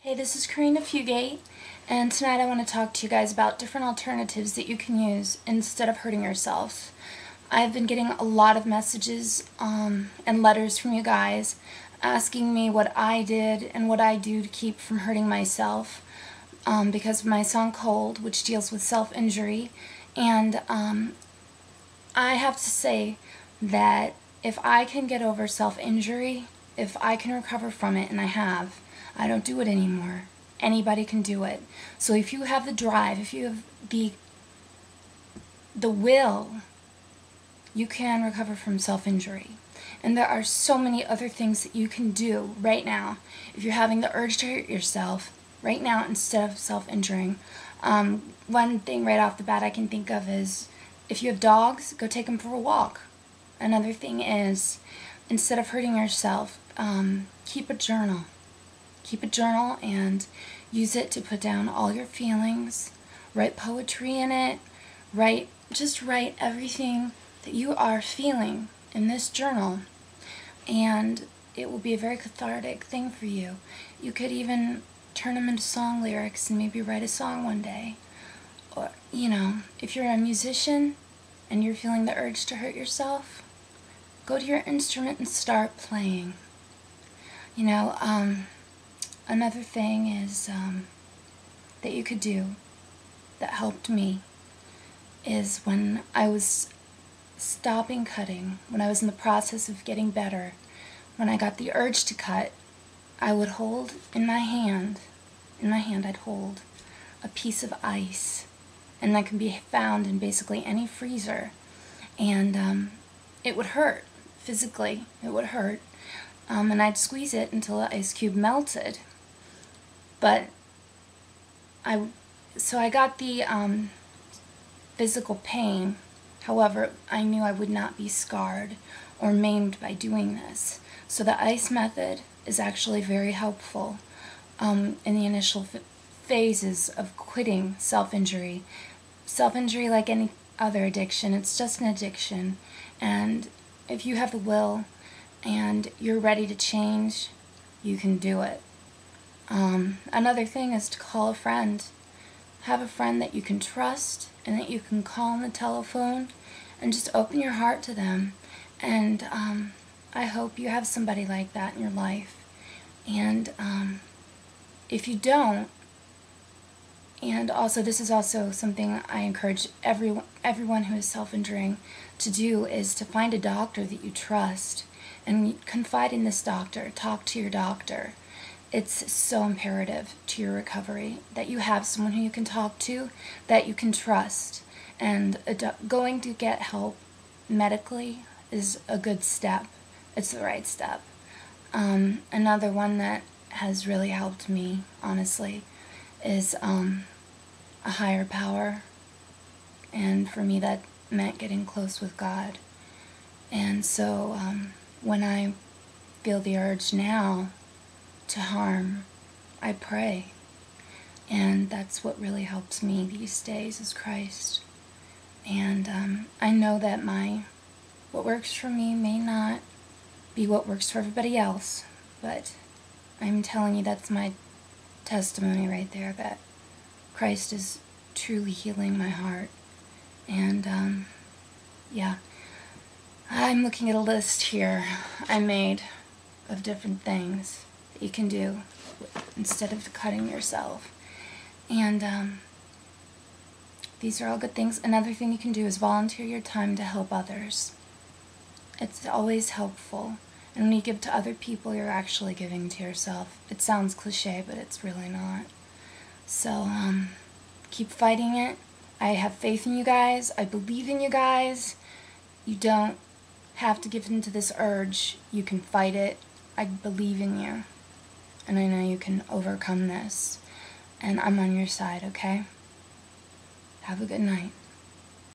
Hey, this is Corinna Fugate, and tonight I want to talk to you guys about different alternatives that you can use instead of hurting yourself. I've been getting a lot of messages and letters from you guys asking me what I did and what I do to keep from hurting myself because of my song Cold, which deals with self-injury. And I have to say that if I can get over self-injury, if I can recover from it, and I don't do it anymore. Anybody can do it. So if you have the drive, if you have the will, you can recover from self-injury. And there are so many other things that you can do right now. If you're having the urge to hurt yourself right now instead of self-injuring, one thing right off the bat I can think of is if you have dogs, go take them for a walk. Another thing is, instead of hurting yourself, keep a journal. Keep a journal and use it to put down all your feelings. Write poetry in it. Just write everything that you are feeling in this journal. And it will be a very cathartic thing for you. You could even turn them into song lyrics and maybe write a song one day. Or, if you're a musician and you're feeling the urge to hurt yourself, go to your instrument and start playing. Another thing is that you could do that helped me is when I was stopping cutting, when I was in the process of getting better, when I got the urge to cut, I would hold in my hand I'd hold a piece of ice, and that can be found in basically any freezer, and it would hurt, physically, it would hurt, and I'd squeeze it until the ice cube melted. But so I got the physical pain. However, I knew I would not be scarred or maimed by doing this. So the ice method is actually very helpful in the initial phases of quitting self-injury. Self-injury, like any other addiction, it's just an addiction. And if you have the will and you're ready to change, you can do it. Another thing is to call a friend. Have a friend that you can trust and that you can call on the telephone and just open your heart to them. And I hope you have somebody like that in your life. And if you don't, and also this is also something I encourage everyone who is self-injuring to do, is to find a doctor that you trust and confide in this doctor. Talk to your doctor. It's so imperative to your recovery that you have someone who you can talk to, that you can trust. And going to get help medically is a good step. It's the right step. Another one that has really helped me, honestly, is a higher power. And for me, that meant getting close with God. And so when I feel the urge now to harm, I pray. And that's what really helps me these days, is Christ. And I know that what works for me may not be what works for everybody else, but I'm telling you, that's my testimony right there, that Christ is truly healing my heart. And yeah, I'm looking at a list here I made of different things that you can do instead of cutting yourself. And these are all good things. Another thing you can do is volunteer your time to help others. It's always helpful. And when you give to other people, you're actually giving to yourself. It sounds cliche, but it's really not. So keep fighting it. I have faith in you guys. I believe in you guys. You don't have to give in to this urge. You can fight it. I believe in you. And I know you can overcome this. And I'm on your side, okay? Have a good night.